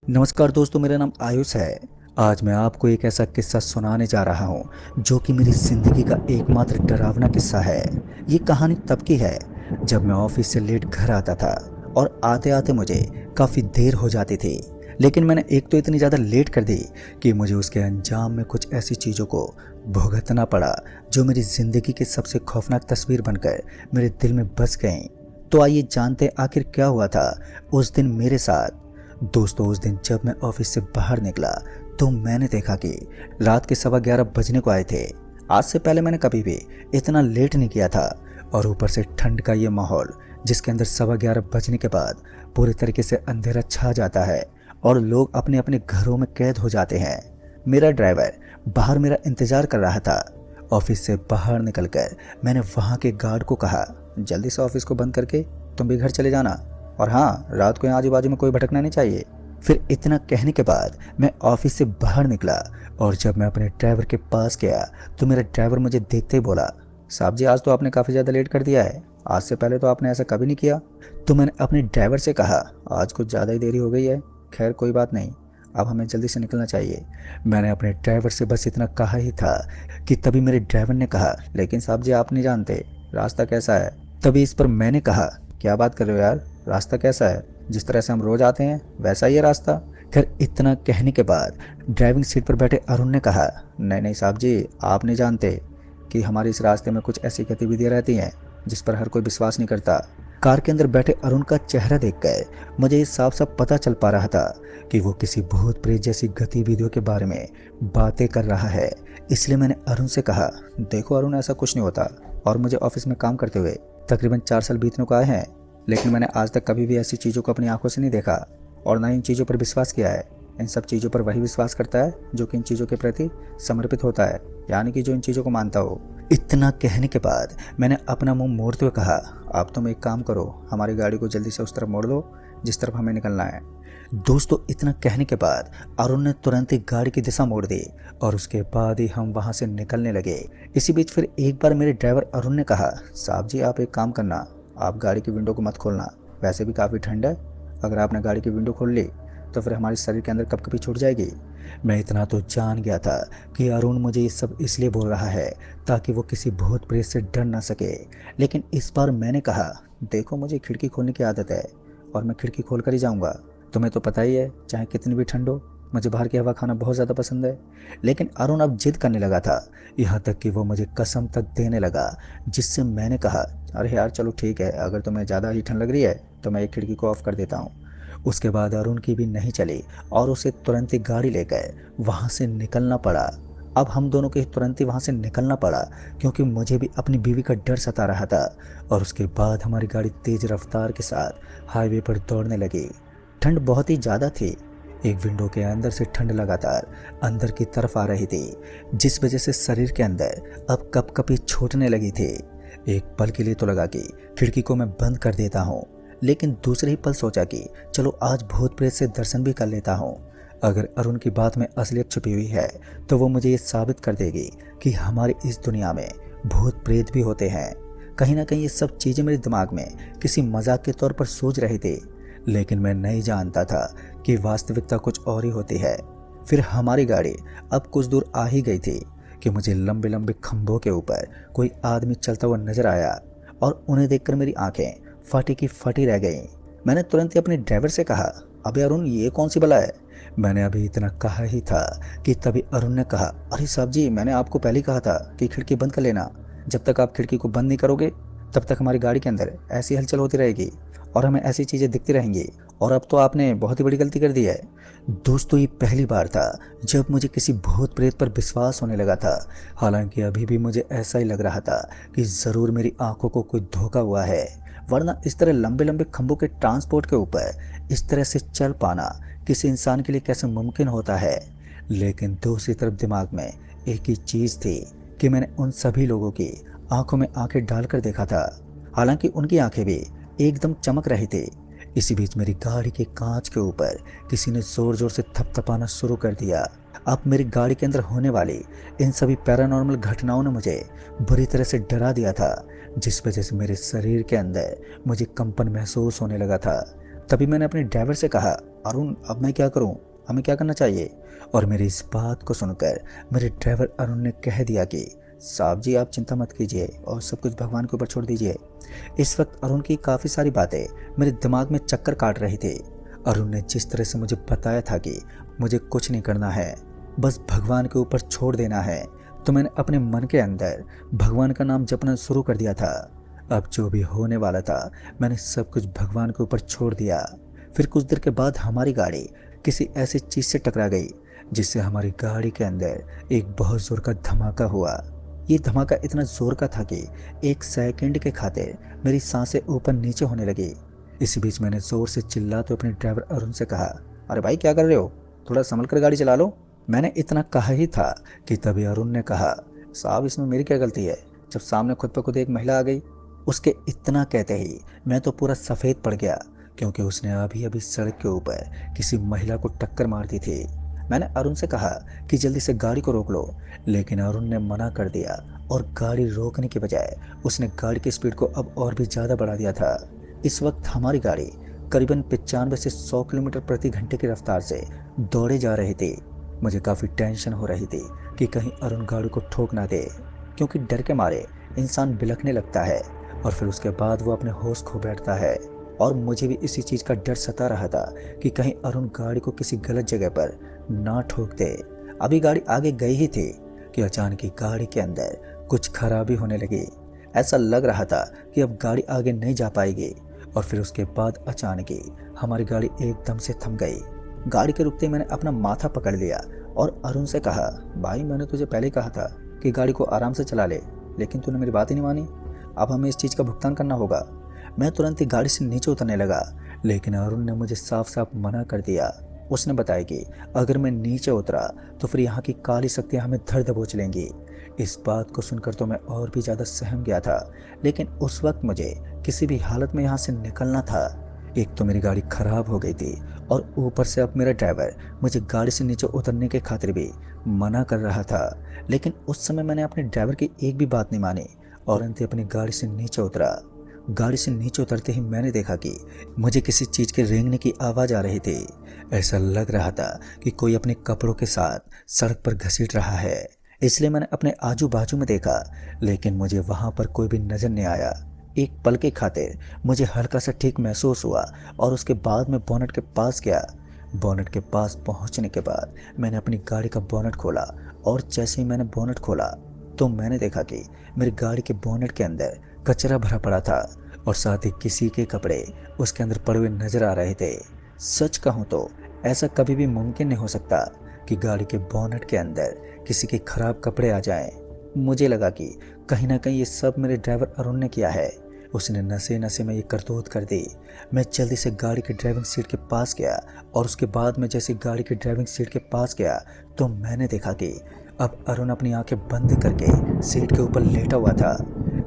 नमस्कार दोस्तों, मेरा नाम आयुष है। आज मैं आपको एक ऐसा किस्सा सुनाने जा रहा हूँ जो कि मेरी ज़िंदगी का एकमात्र डरावना किस्सा है। ये कहानी तब की है जब मैं ऑफिस से लेट घर आता था और आते आते मुझे काफ़ी देर हो जाती थी। लेकिन मैंने एक तो इतनी ज़्यादा लेट कर दी कि मुझे उसके अंजाम में कुछ ऐसी चीज़ों को भुगतना पड़ा जो मेरी ज़िंदगी की सबसे खौफनाक तस्वीर बनकर मेरे दिल में बस गईं। तो आइए जानते हैं आखिर क्या हुआ था उस दिन मेरे साथ। दोस्तों, उस दिन जब मैं ऑफिस से बाहर निकला तो मैंने देखा कि रात के 11:15 बजने को आए थे। आज से पहले मैंने कभी भी इतना लेट नहीं किया था और ऊपर से ठंड का ये माहौल जिसके अंदर 11:15 बजने के बाद पूरे तरीके से अंधेरा छा जाता है और लोग अपने अपने घरों में कैद हो जाते हैं। मेरा ड्राइवर बाहर मेरा इंतजार कर रहा था। ऑफिस से बाहर निकलकर मैंने वहाँ के गार्ड को कहा, जल्दी से ऑफिस को बंद करके तुम भी घर चले जाना, और हाँ, रात को यहाँ आजू बाजू में कोई भटकना नहीं चाहिए। फिर इतना कहने के बाद मैं ऑफिस से बाहर निकला और जब मैं अपने ड्राइवर के पास गया तो मेरा ड्राइवर मुझे देखते ही बोला, साहब जी, आज तो आपने काफ़ी ज़्यादा लेट कर दिया है। आज से पहले तो आपने ऐसा कभी नहीं किया। तो मैंने अपने ड्राइवर से कहा, आज कुछ ज़्यादा ही देरी हो गई है। खैर कोई बात नहीं, अब हमें जल्दी से निकलना चाहिए। मैंने अपने ड्राइवर से बस इतना कहा ही था कि तभी मेरे ड्राइवर ने कहा, लेकिन साहब जी, आप नहीं जानते रास्ता कैसा है। तभी इस पर मैंने कहा, क्या बात कर रहे हो यार, रास्ता कैसा है? जिस तरह से हम रोज आते हैं वैसा ही है रास्ता। खैर इतना कहने के बाद ड्राइविंग सीट पर बैठे अरुण ने कहा, नहीं नहीं साहब जी, आप नहीं जानते कि हमारे इस रास्ते में कुछ ऐसी गतिविधियां रहती हैं जिस पर हर कोई विश्वास नहीं करता। कार के अंदर बैठे अरुण का चेहरा देखकर मुझे ये साफ साफ पता चल पा रहा था कि वो किसी भूत प्रेत जैसी गतिविधियों के बारे में बातें कर रहा है। इसलिए मैंने अरुण से कहा, देखो अरुण, ऐसा कुछ नहीं होता और मुझे ऑफिस में काम करते हुए तकरीबन 4 साल बीतने को आए हैं, लेकिन मैंने आज तक कभी भी ऐसी चीज़ों को अपनी आंखों से नहीं देखा और ना इन चीज़ों पर विश्वास किया है। इन सब चीज़ों पर वही विश्वास करता है जो कि इन चीज़ों के प्रति समर्पित होता है, यानी कि जो इन चीज़ों को मानता हो। इतना कहने के बाद मैंने अपना मुंह मोड़ते हुए कहा, आप तुम एक काम करो, हमारी गाड़ी को जल्दी से उस तरफ मोड़ दो जिस तरफ हमें निकलना है। दोस्तों, इतना कहने के बाद अरुण ने तुरंत ही गाड़ी की दिशा मोड़ दी और उसके बाद ही हम वहां से निकलने लगे। इसी बीच फिर एक बार मेरे ड्राइवर अरुण ने कहा, साहब जी, आप एक काम करना, आप गाड़ी की विंडो को मत खोलना, वैसे भी काफ़ी ठंड है। अगर आपने गाड़ी की विंडो खोल ली तो फिर हमारे शरीर के अंदर कपकपी छूट जाएगी। मैं इतना तो जान गया था कि अरुण मुझे ये सब इसलिए बोल रहा है ताकि वो किसी भूत प्रेत से डर ना सके। लेकिन इस बार मैंने कहा, देखो, मुझे खिड़की खोलने की आदत है और मैं खिड़की खोल कर ही जाऊँगा। तुम्हें तो पता ही है, चाहे कितनी भी ठंड हो, मुझे बाहर की हवा खाना बहुत ज़्यादा पसंद है। लेकिन अरुण अब जिद करने लगा था, यहाँ तक कि वो मुझे कसम तक देने लगा, जिससे मैंने कहा, अरे यार चलो ठीक है, अगर तुम्हें ज़्यादा ही ठंड लग रही है तो मैं एक खिड़की को ऑफ कर देता हूँ। उसके बाद अरुण की भी नहीं चली और उसे तुरंत ही गाड़ी लेकर वहाँ से निकलना पड़ा। अब हम दोनों को तुरंत ही वहाँ से निकलना पड़ा क्योंकि मुझे भी अपनी बीवी का डर सता रहा था। और उसके बाद हमारी गाड़ी तेज़ रफ्तार के साथ हाईवे पर दौड़ने लगी। ठंड बहुत ही ज़्यादा थी। एक विंडो के अंदर से ठंड लगातार अंदर की तरफ आ रही थी, जिस वजह से शरीर के अंदर अब कपकपी छूटने लगी थी। एक पल के लिए तो लगा कि खिड़की को मैं बंद कर देता हूँ, लेकिन दूसरे ही पल सोचा कि चलो आज भूत प्रेत से दर्शन भी कर लेता हूँ। अगर अरुण की बात में असलियत छुपी हुई है तो वो मुझे ये साबित कर देगी कि हमारी इस दुनिया में भूत प्रेत भी होते हैं। कहीं ना कहीं ये सब चीज़ें मेरे दिमाग में किसी मजाक के तौर पर सोच रही थी, लेकिन मैं नहीं जानता था कि वास्तविकता कुछ और ही होती है। फिर हमारी गाड़ी अब कुछ दूर आ ही गई थी कि मुझे लंबे लंबे खंभों के ऊपर कोई आदमी चलता हुआ नजर आया और उन्हें देखकर मेरी आंखें फटी की फटी रह गईं। मैंने तुरंत ही अपने ड्राइवर से कहा, अबे अरुण, ये कौन सी बला है? मैंने अभी इतना कहा ही था कि तभी अरुण ने कहा, अरे साहब जी, मैंने आपको पहले ही कहा था कि खिड़की बंद कर लेना। जब तक आप खिड़की को बंद नहीं करोगे तब तक हमारी गाड़ी के अंदर ऐसी हलचल होती रहेगी और हमें ऐसी चीज़ें दिखती रहेंगी, और अब तो आपने बहुत ही बड़ी गलती कर दी है। दोस्तों, ये पहली बार था जब मुझे किसी भूत प्रेत पर विश्वास होने लगा था। हालांकि अभी भी मुझे ऐसा ही लग रहा था कि ज़रूर मेरी आंखों को कोई धोखा हुआ है, वरना इस तरह लंबे लंबे खंभों के ट्रांसपोर्ट के ऊपर इस तरह से चल पाना किसी इंसान के लिए कैसे मुमकिन होता है। लेकिन दूसरी तरफ दिमाग में एक ही चीज़ थी कि मैंने उन सभी लोगों की आंखों में आंखें डालकर देखा था, हालांकि उनकी आंखें भी एकदम चमक रही थी। इसी बीच मेरी गाड़ी के कांच के ऊपर किसी ने जोर जोर से थपथपाना शुरू कर दिया। अब मेरी गाड़ी के अंदर होने वाली इन सभी पैरानॉर्मल घटनाओं ने मुझे बुरी तरह से डरा दिया था, जिस वजह से मेरे शरीर के अंदर मुझे कंपन महसूस होने लगा था। तभी मैंने अपने ड्राइवर से कहा, अरुण अब मैं क्या करूं, हमें क्या करना चाहिए? और मेरी इस बात को सुनकर मेरे ड्राइवर अरुण ने कह दिया कि साहब जी आप चिंता मत कीजिए और सब कुछ भगवान के ऊपर छोड़ दीजिए। इस वक्त अरुण की काफ़ी सारी बातें मेरे दिमाग में चक्कर काट रही थी। अरुण ने जिस तरह से मुझे बताया था कि मुझे कुछ नहीं करना है, बस भगवान के ऊपर छोड़ देना है, तो मैंने अपने मन के अंदर भगवान का नाम जपना शुरू कर दिया था। अब जो भी होने वाला था मैंने सब कुछ भगवान के ऊपर छोड़ दिया। फिर कुछ देर के बाद हमारी गाड़ी किसी ऐसी चीज़ से टकरा गई जिससे हमारी गाड़ी के अंदर एक बहुत ज़ोर का धमाका हुआ। ये धमाका इतना ज़ोर का था कि 1 सेकंड के खातिर मेरी सांसें ऊपर नीचे होने लगी। इसी बीच मैंने ज़ोर से चिल्लाते अपने ड्राइवर अरुण से कहा, अरे भाई क्या कर रहे हो, थोड़ा संभल कर गाड़ी चला लो। मैंने इतना कहा ही था कि तभी अरुण ने कहा, साहब इसमें मेरी क्या गलती है, जब सामने खुद पर खुद एक महिला आ गई। उसके इतना कहते ही मैं तो पूरा सफ़ेद पड़ गया, क्योंकि उसने अभी अभी सड़क के ऊपर किसी महिला को टक्कर मार दी थी। मैंने अरुण से कहा कि जल्दी से गाड़ी को रोक लो, लेकिन अरुण ने मना कर दिया और गाड़ी रोकने के बजाय उसने गाड़ी की स्पीड को अब और भी ज़्यादा बढ़ा दिया था। इस वक्त हमारी गाड़ी करीबन 95 से 100 किलोमीटर प्रति घंटे की रफ्तार से दौड़े जा रही थी। मुझे काफ़ी टेंशन हो रही थी कि कहीं अरुण गाड़ी को ठोक ना दे, क्योंकि डर के मारे इंसान बिलखने लगता है और फिर उसके बाद वो अपने होश खो बैठता है। और मुझे भी इसी चीज़ का डर सता रहा था कि कहीं अरुण गाड़ी को किसी गलत जगह पर ना ठोक दे। अभी गाड़ी आगे गई ही थी कि अचानक ही गाड़ी के अंदर कुछ खराबी होने लगी। ऐसा लग रहा था कि अब गाड़ी आगे नहीं जा पाएगी। और फिर उसके बाद अचानक ही हमारी गाड़ी एकदम से थम गई। गाड़ी के रुकते मैंने अपना माथा पकड़ लिया और अरुण से कहा, भाई मैंने तुझे पहले कहा था कि गाड़ी को आराम से चला ले, लेकिन तूने मेरी बात ही नहीं मानी। अब हमें इस चीज़ का भुगतान करना होगा। मैं तुरंत ही गाड़ी से नीचे उतरने लगा, लेकिन अरुण ने मुझे साफ साफ मना कर दिया। उसने बताया कि अगर मैं नीचे उतरा तो फिर यहाँ की काली शक्तियाँ हमें धर दबोच लेंगी। इस बात को सुनकर तो मैं और भी ज़्यादा सहम गया था, लेकिन उस वक्त मुझे किसी भी हालत में यहाँ से निकलना था। एक तो मेरी गाड़ी खराब हो गई थी और ऊपर से अब मेरा ड्राइवर मुझे गाड़ी से नीचे उतरने के खातिर भी मना कर रहा था। लेकिन उस समय मैंने अपने ड्राइवर की एक भी बात नहीं मानी और अंत अपनी गाड़ी से नीचे उतरा। गाड़ी से नीचे उतरते ही मैंने देखा कि मुझे किसी चीज़ के रेंगने की आवाज़ आ रही थी। ऐसा लग रहा था कि कोई अपने कपड़ों के साथ सड़क पर घसीट रहा है। इसलिए मैंने अपने आजू बाजू में देखा, लेकिन मुझे वहाँ पर कोई भी नज़र नहीं आया। एक पल के खातिर मुझे हल्का सा ठीक महसूस हुआ और उसके बाद मैं बोनट के पास गया। बोनट के पास पहुँचने के बाद मैंने अपनी गाड़ी का बोनट खोला और जैसे ही मैंने बोनट खोला तो मैंने देखा कि मेरी गाड़ी के बोनट के अंदर कचरा भरा पड़ा था और साथ ही किसी के कपड़े उसके अंदर पड़े हुए नजर आ रहे थे। सच कहूँ तो ऐसा कभी भी मुमकिन नहीं हो सकता कि गाड़ी के बोनट के अंदर किसी के खराब कपड़े आ जाएं। मुझे लगा कि कहीं ना कहीं ये सब मेरे ड्राइवर अरुण ने किया है। उसने नशे नशे में ये करतूत कर दी। मैं जल्दी से गाड़ी के ड्राइविंग सीट के पास गया और उसके बाद मैं जैसे गाड़ी के ड्राइविंग सीट के पास गया तो मैंने देखा कि अब अरुण अपनी आंखें बंद करके सीट के ऊपर लेटा हुआ था।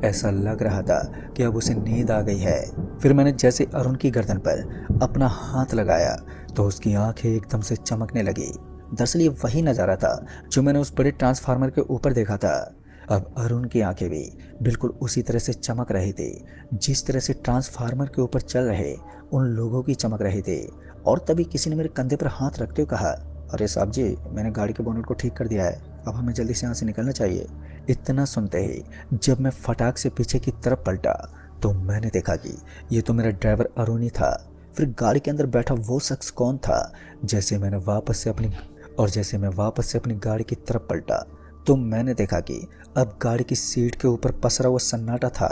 ऐसा लग रहा था कि अब उसे नींद आ गई है। फिर मैंने जैसे अरुण की गर्दन पर अपना हाथ लगाया तो उसकी आंखें एकदम से चमकने लगी। दरअसल ये वही नज़ारा था जो मैंने उस बड़े ट्रांसफार्मर के ऊपर देखा था। अब अरुण की आंखें भी बिल्कुल उसी तरह से चमक रही थी जिस तरह से ट्रांसफार्मर के ऊपर चल रहे उन लोगों की चमक रही थी। और तभी किसी ने मेरे कंधे पर हाथ रखते हुए कहा, अरे साहब जी मैंने गाड़ी के बोनट को ठीक कर दिया है, अब हमें जल्दी से यहाँ से निकलना चाहिए। इतना सुनते ही जब मैं फटाक से पीछे की तरफ पलटा तो मैंने देखा कि ये तो मेरा ड्राइवर अरुण ही था। फिर गाड़ी के अंदर बैठा वो शख्स कौन था? जैसे मैं वापस से अपनी गाड़ी की तरफ पलटा तो मैंने देखा कि अब गाड़ी की सीट के ऊपर पसरा हुआ सन्नाटा था।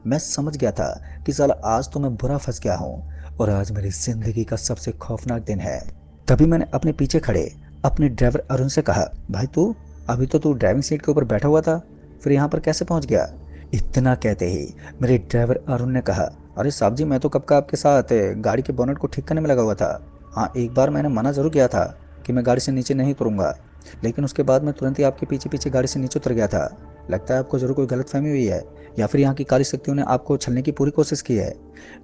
मैं समझ गया था कि साला आज तो मैं बुरा फंस गया हूँ और आज मेरी जिंदगी का सबसे खौफनाक दिन है। तभी मैंने अपने पीछे खड़े अपने ड्राइवर अरुण से कहा, भाई अभी तो तू ड्राइविंग सीट के ऊपर बैठा हुआ था, फिर यहाँ पर कैसे पहुँच गया? इतना कहते ही मेरे ड्राइवर अरुण ने कहा, अरे साहब जी मैं तो कब का आपके साथ गाड़ी के बोनट को ठीक करने में लगा हुआ था। हाँ एक बार मैंने मना ज़रूर किया था कि मैं गाड़ी से नीचे नहीं उतरूंगा, लेकिन उसके बाद मैं तुरंत ही आपके पीछे पीछे गाड़ी से नीचे उतर गया था। लगता है आपको ज़रूर कोई गलतफहमी हुई है या फिर यहाँ की काली शक्तियों ने आपको छलने की पूरी कोशिश की है।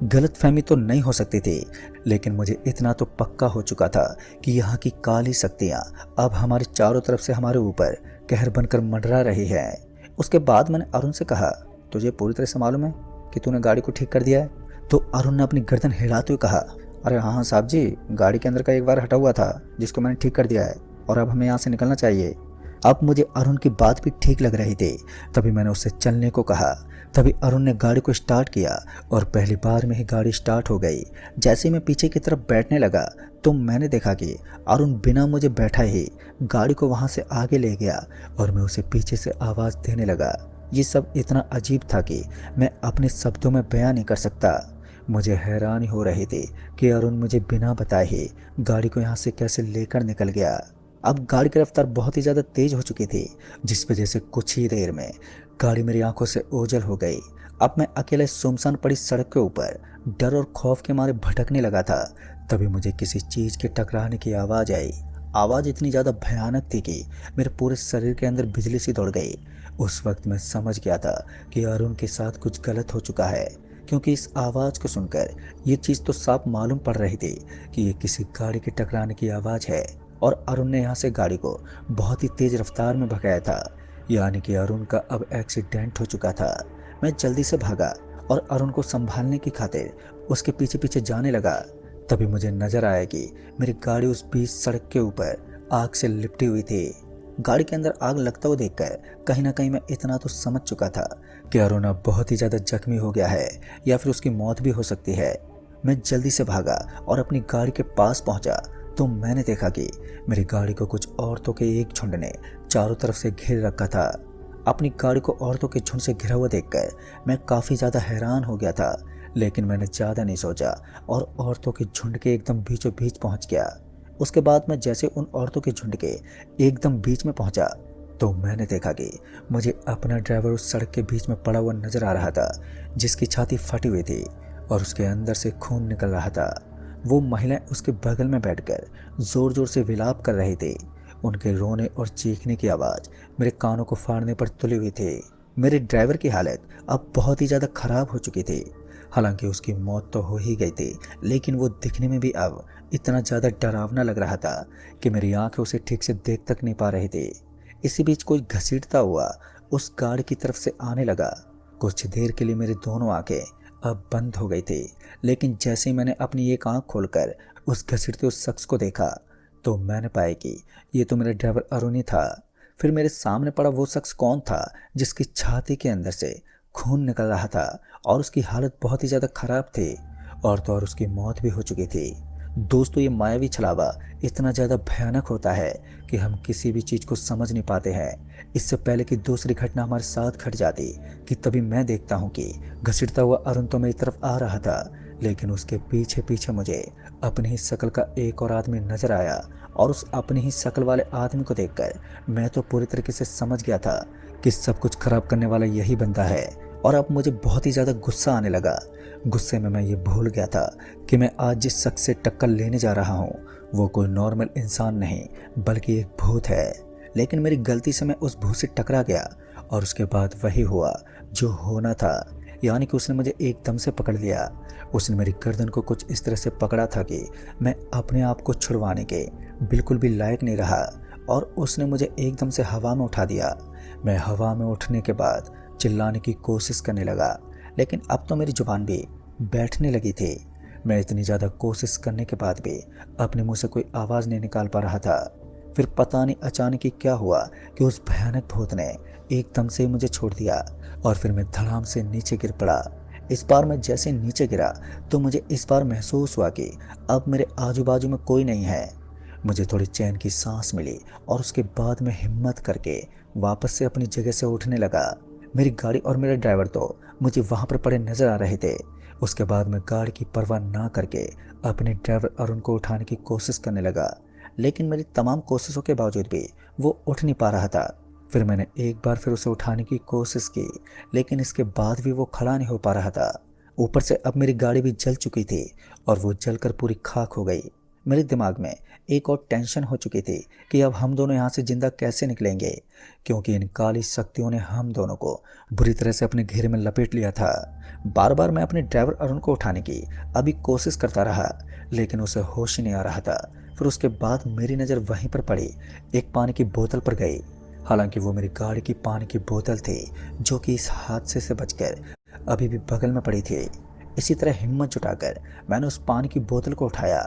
गलतफहमी तो नहीं हो सकती थी, लेकिन मुझे इतना तो पक्का हो चुका था कि यहाँ की काली शक्तियाँ अब हमारे चारों तरफ से हमारे ऊपर कहर बनकर मंडरा रही है। उसके बाद मैंने अरुण से कहा, तुझे पूरी तरह से मालूम है कि तूने गाड़ी को ठीक कर दिया है? तो अरुण ने अपनी गर्दन हिलाते हुए कहा, अरे हाँ हाँ साहब जी, गाड़ी के अंदर का एक बार हटा हुआ था जिसको मैंने ठीक कर दिया है और अब हमें यहाँ से निकलना चाहिए। अब मुझे अरुण की बात भी ठीक लग रही थी। तभी मैंने उससे चलने को कहा। तभी अरुण ने गाड़ी को स्टार्ट किया और पहली बार में ही गाड़ी स्टार्ट हो गई। जैसे ही मैं पीछे की तरफ बैठने लगा तो मैंने देखा कि अरुण बिना मुझे बैठा ही गाड़ी को वहाँ से आगे ले गया और मैं उसे पीछे से आवाज़ देने लगा। ये सब इतना अजीब था कि मैं अपने शब्दों में बयां नहीं कर सकता। मुझे हैरानी हो रही थी कि अरुण मुझे बिना बताए ही गाड़ी को यहाँ से कैसे लेकर निकल गया। अब गाड़ी की रफ्तार बहुत ही ज़्यादा तेज हो चुकी थी, जिस वजह से कुछ ही देर में गाड़ी मेरी आंखों से ओझल हो गई। अब मैं अकेले सुनसान पड़ी सड़क के ऊपर डर और खौफ के मारे भटकने लगा था। तभी मुझे किसी चीज़ के टकराने की आवाज़ आई। आवाज़ इतनी ज़्यादा भयानक थी कि मेरे पूरे शरीर के अंदर बिजली सी दौड़ गई। उस वक्त मैं समझ गया था कि अरुण के साथ कुछ गलत हो चुका है, क्योंकि इस आवाज़ को सुनकर ये चीज़ तो साफ मालूम पड़ रही थी कि ये किसी गाड़ी के टकराने की आवाज़ है और अरुण ने यहाँ से गाड़ी को बहुत ही तेज़ रफ्तार में भगाया था। यानी कि अरुण का अब एक्सीडेंट हो चुका था। मैं जल्दी से भागा और अरुण को संभालने की खातिर उसके पीछे पीछे जाने लगा। तभी मुझे नजर आया कि मेरी गाड़ी उस बीच सड़क के ऊपर आग से लिपटी हुई थी। गाड़ी के अंदर आग लगता हुआ देखकर कहीं ना कहीं मैं इतना तो समझ चुका था कि अरुण अब बहुत ही ज़्यादा जख्मी हो गया है या फिर उसकी मौत भी हो सकती है। मैं जल्दी से भागा और अपनी गाड़ी के पास पहुंचा तो मैंने देखा कि मेरी गाड़ी को कुछ औरतों के एक झुंड ने चारों तरफ से घेर रखा था। अपनी गाड़ी को औरतों के झुंड से घिरा हुआ देखकर मैं काफ़ी ज़्यादा हैरान हो गया था, लेकिन मैंने ज़्यादा नहीं सोचा और औरतों के झुंड के एकदम बीचों बीच पहुंच गया। उसके बाद मैं जैसे उन औरतों के झुंड के एकदम बीच में पहुंचा तो मैंने देखा कि मुझे अपना ड्राइवर उस सड़क के बीच में पड़ा हुआ नजर आ रहा था, जिसकी छाती फटी हुई थी और उसके अंदर से खून निकल रहा था। वो महिलाएं उसके बगल में बैठकर जोर जोर से विलाप कर रही थी। उनके रोने और चीखने की आवाज़ मेरे कानों को फाड़ने पर तुली हुई थी। मेरे ड्राइवर की हालत अब बहुत ही ज़्यादा खराब हो चुकी थी। हालांकि उसकी मौत तो हो ही गई थी, लेकिन वो दिखने में भी अब इतना ज़्यादा डरावना लग रहा था कि मेरी आंखें उसे ठीक से देख तक नहीं पा रही थी। इसी बीच कोई घसीटता हुआ उस गाड़ी की तरफ से आने लगा। कुछ देर के लिए मेरी दोनों आंखें अब बंद हो गई थी, लेकिन जैसे ही मैंने अपनी एक आंख खोलकर उस घसीटते उस शख्स को देखा तो मैंने पाया कि ये तो मेरा ड्राइवर अरुण ही था। फिर मेरे सामने पड़ा वो शख्स कौन था जिसकी छाती के अंदर से खून निकल रहा था और उसकी हालत बहुत ही ज़्यादा खराब थी और तो और उसकी मौत भी हो चुकी थी। दोस्तों, ये मायावी छलावा इतना ज़्यादा भयानक होता है कि हम किसी भी चीज़ को समझ नहीं पाते हैं। इससे पहले कि दूसरी घटना हमारे साथ घट जाती कि तभी मैं देखता हूँ कि घसीटता हुआ अरुण तो मेरी तरफ आ रहा था, लेकिन उसके पीछे पीछे मुझे अपनी ही शक्ल का एक और आदमी नजर आया और उस अपनी ही शक्ल वाले आदमी को देखकर मैं तो पूरी तरीके से समझ गया था कि सब कुछ खराब करने वाला यही बंदा है। और अब मुझे बहुत ही ज़्यादा गुस्सा आने लगा। गुस्से में मैं ये भूल गया था कि मैं आज जिस शख्स से टक्कर लेने जा रहा हूँ वो कोई नॉर्मल इंसान नहीं बल्कि एक भूत है। लेकिन मेरी गलती से मैं उस भूत से टकरा गया और उसके बाद वही हुआ जो होना था, यानी कि उसने मुझे एकदम से पकड़ लिया। उसने मेरी गर्दन को कुछ इस तरह से पकड़ा था कि मैं अपने आप को छुड़वाने के बिल्कुल भी लायक नहीं रहा और उसने मुझे एकदम से हवा में उठा दिया। मैं हवा में उठने के बाद चिल्लाने की कोशिश करने लगा, लेकिन अब तो मेरी जुबान भी बैठने लगी थी। मैं इतनी ज़्यादा कोशिश करने के बाद भी अपने मुंह से कोई आवाज़ नहीं निकाल पा रहा था। फिर पता नहीं अचानक ही क्या हुआ कि उस भयानक भूत ने एकदम से मुझे छोड़ दिया और फिर मैं धड़ाम से नीचे गिर पड़ा। इस बार मैं जैसे नीचे गिरा तो मुझे इस बार महसूस हुआ कि अब मेरे आजू बाजू में कोई नहीं है। मुझे थोड़ी चैन की सांस मिली और उसके बाद मैं हिम्मत करके वापस से अपनी जगह से उठने लगा। मेरी गाड़ी और मेरा ड्राइवर तो मुझे वहाँ पर पड़े नजर आ रहे थे। उसके बाद मैं गाड़ी की परवाह ना करके अपने ड्राइवर अरुण को उठाने की कोशिश करने लगा, लेकिन मेरी तमाम कोशिशों के बावजूद भी वो उठ नहीं पा रहा था। फिर मैंने एक बार फिर उसे उठाने की कोशिश की, लेकिन इसके बाद भी वो खड़ा नहीं हो पा रहा था। ऊपर से अब मेरी गाड़ी भी जल चुकी थी और वो जलकर पूरी खाक हो गई। मेरे दिमाग में एक और टेंशन हो चुकी थी कि अब हम दोनों यहाँ से जिंदा कैसे निकलेंगे, क्योंकि इन काली शक्तियों ने हम दोनों को बुरी तरह से अपने घेरे में लपेट लिया था। बार बार मैं अपने ड्राइवर अरुण को उठाने की अभी कोशिश करता रहा, लेकिन उसे होश ही नहीं आ रहा था। फिर उसके बाद मेरी नज़र वहीं पर पड़ी एक पानी की बोतल पर गई। हालांकि वो मेरी गाड़ी की पानी की बोतल थी जो कि इस हादसे से बचकर अभी भी बगल में पड़ी थी। इसी तरह हिम्मत जुटाकर मैंने उस पानी की बोतल को उठाया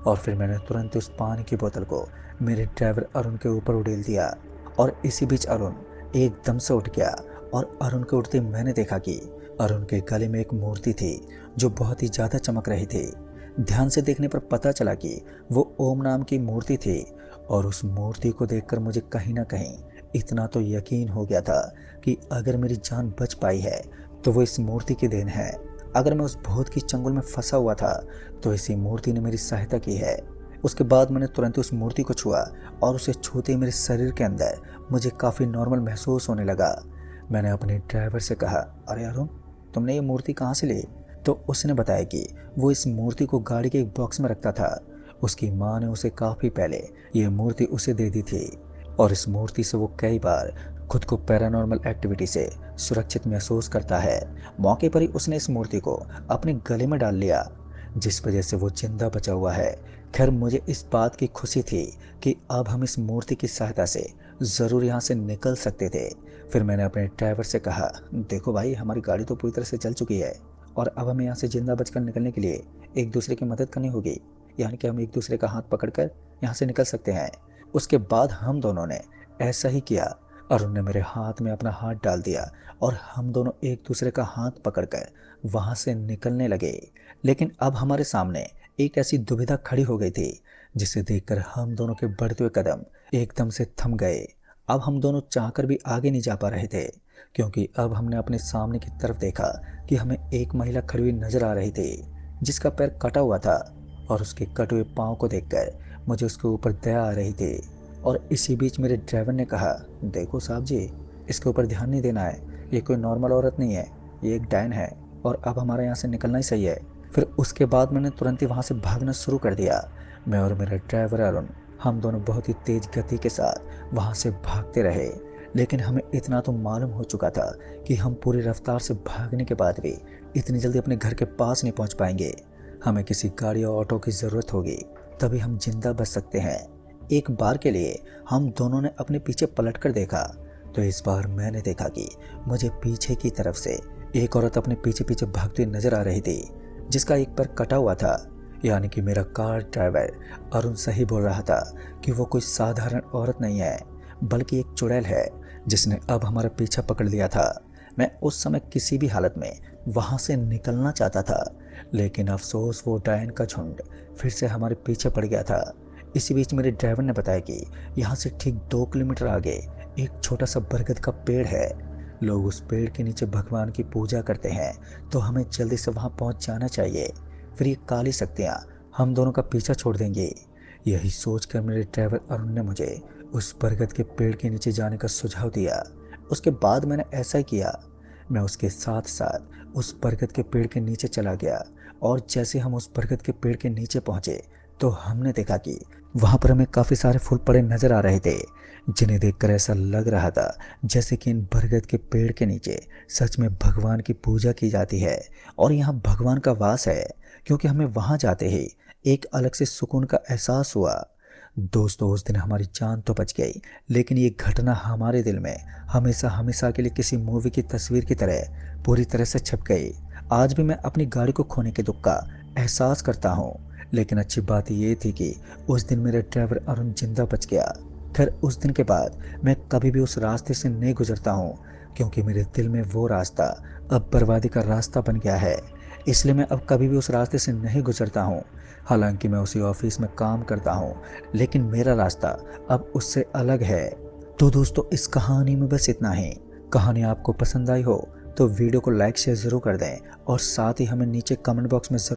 और फिर मैंने तुरंत उस पानी की बोतल को मेरे ड्राइवर अरुण के ऊपर उड़ेल दिया। और इसी बीच अरुण एकदम से उठ गया और अरुण के उठते मैंने देखा कि अरुण के गले में एक मूर्ति थी जो बहुत ही ज़्यादा चमक रही थी। ध्यान से देखने पर पता चला कि वो ओम नाम की मूर्ति थी और उस मूर्ति को देखकर मुझे कहीं ना कहीं इतना तो यकीन हो गया था कि अगर मेरी जान बच पाई है तो वो इस मूर्ति की देन है। अगर मैं उस भूत की चंगुल में फंसा हुआ था तो इसी मूर्ति ने मेरी सहायता की है। उसके बाद मैंने तुरंत उस मूर्ति को छुआ और उसे छूते ही मेरे शरीर के अंदर मुझे काफ़ी नॉर्मल महसूस होने लगा। मैंने अपने ड्राइवर से कहा, अरे अरुण, तुमने ये मूर्ति कहाँ से ली? तो उसने बताया कि वो इस मूर्ति को गाड़ी के एक बॉक्स में रखता था। उसकी माँ ने उसे काफ़ी पहले ये मूर्ति उसे दे दी थी और इस मूर्ति से वो कई बार खुद को पैरानॉर्मल एक्टिविटी से सुरक्षित महसूस करता है। मौके पर ही उसने इस मूर्ति को अपने गले में डाल लिया, जिस वजह से वो जिंदा बचा हुआ है। खैर, मुझे इस बात की खुशी थी कि अब हम इस मूर्ति की सहायता से ज़रूर यहाँ से निकल सकते थे। फिर मैंने अपने ड्राइवर से कहा, देखो भाई, हमारी गाड़ी तो पूरी तरह से जल चुकी है और अब हमें यहाँ से जिंदा बचकर निकलने के लिए एक दूसरे की मदद करनी होगी, यानी कि हम एक दूसरे का हाथ पकड़कर यहाँ से निकल सकते हैं। उसके बाद हम दोनों ने ऐसा ही किया। अरुण ने मेरे हाथ में अपना हाथ डाल दिया और हम दोनों एक दूसरे का हाथ पकड़कर वहाँ से निकलने लगे। लेकिन अब हमारे सामने एक ऐसी दुविधा खड़ी हो गई थी जिसे देखकर हम दोनों के बढ़ते हुए कदम एकदम से थम गए। अब हम दोनों चाहकर भी आगे नहीं जा पा रहे थे, क्योंकि अब हमने अपने सामने की तरफ देखा कि हमें एक महिला खड़ी हुई नजर आ रही थी जिसका पैर कटा हुआ था और उसके कटे हुए पाँव को देखकर मुझे उसके ऊपर दया आ रही थी। और इसी बीच मेरे ड्राइवर ने कहा, देखो साहब जी, इसके ऊपर ध्यान नहीं देना है, ये कोई नॉर्मल औरत नहीं है, ये एक डायन है और अब हमारा यहाँ से निकलना ही सही है। फिर उसके बाद मैंने तुरंत ही वहाँ से भागना शुरू कर दिया। मैं और मेरा ड्राइवर अरुण, हम दोनों बहुत ही तेज गति के साथ वहाँ से भागते रहे। लेकिन हमें इतना तो मालूम हो चुका था कि हम पूरी रफ्तार से भागने के बाद भी इतनी जल्दी अपने घर के पास नहीं पहुँच पाएंगे। हमें किसी गाड़ी और ऑटो की ज़रूरत होगी, तभी हम जिंदा बच सकते हैं। एक बार के लिए हम दोनों ने अपने पीछे पलट कर देखा तो इस बार मैंने देखा कि मुझे पीछे की तरफ से एक औरत अपने पीछे पीछे भागती नजर आ रही थी जिसका एक पैर कटा हुआ था। यानी कि मेरा कार ड्राइवर अरुण सही बोल रहा था कि वो कोई साधारण औरत नहीं है, बल्कि एक चुड़ैल है जिसने अब हमारा पीछा पकड़ लिया था। मैं उस समय किसी भी हालत में वहाँ से निकलना चाहता था, लेकिन अफसोस वो डायन का झुंड फिर से हमारे पीछे पड़ गया था। इसी बीच मेरे ड्राइवर ने बताया कि यहाँ से ठीक 2 किलोमीटर आगे एक छोटा सा बरगद का पेड़ है। लोग उस पेड़ के नीचे भगवान की पूजा करते हैं, तो हमें जल्दी से वहाँ पहुँच जाना चाहिए। फिर ये काली शक्तियाँ हम दोनों का पीछा छोड़ देंगी। यही सोचकर मेरे ड्राइवर अरुण ने मुझे उस बरगद के पेड़ के नीचे जाने का सुझाव दिया। उसके बाद मैंने ऐसा ही किया। मैं उसके साथ साथ उस बरगद के पेड़ के नीचे चला गया और जैसे हम उस बरगद के पेड़ के नीचे पहुँचे तो हमने देखा कि वहाँ पर हमें काफ़ी सारे फूल पड़े नजर आ रहे थे, जिन्हें देखकर ऐसा लग रहा था जैसे कि इन बरगद के पेड़ के नीचे सच में भगवान की पूजा की जाती है और यहाँ भगवान का वास है। क्योंकि हमें वहाँ जाते ही एक अलग से सुकून का एहसास हुआ। दोस्तों, उस दिन हमारी जान तो बच गई, लेकिन ये घटना हमारे दिल में हमेशा हमेशा के लिए किसी मूवी की तस्वीर की तरह पूरी तरह से छप गई। आज भी मैं अपनी गाड़ी को खोने के दुख का एहसास करता हूँ, लेकिन अच्छी बात ये थी कि उस दिन मेरा ड्राइवर अरुण जिंदा बच गया। खैर, उस दिन के बाद मैं कभी भी उस रास्ते से नहीं गुजरता हूँ, क्योंकि मेरे दिल में वो रास्ता अब बर्बादी का रास्ता बन गया है। इसलिए मैं अब कभी भी उस रास्ते से नहीं गुजरता हूँ। हालांकि मैं उसी ऑफिस में काम करता हूँ, लेकिन मेरा रास्ता अब उससे अलग है। तो दोस्तों, इस कहानी में बस इतना ही। कहानी आपको पसंद आई हो तो वीडियो को लाइक शेयर ज़रूर कर दें और साथ ही हमें नीचे कमेंट बॉक्स में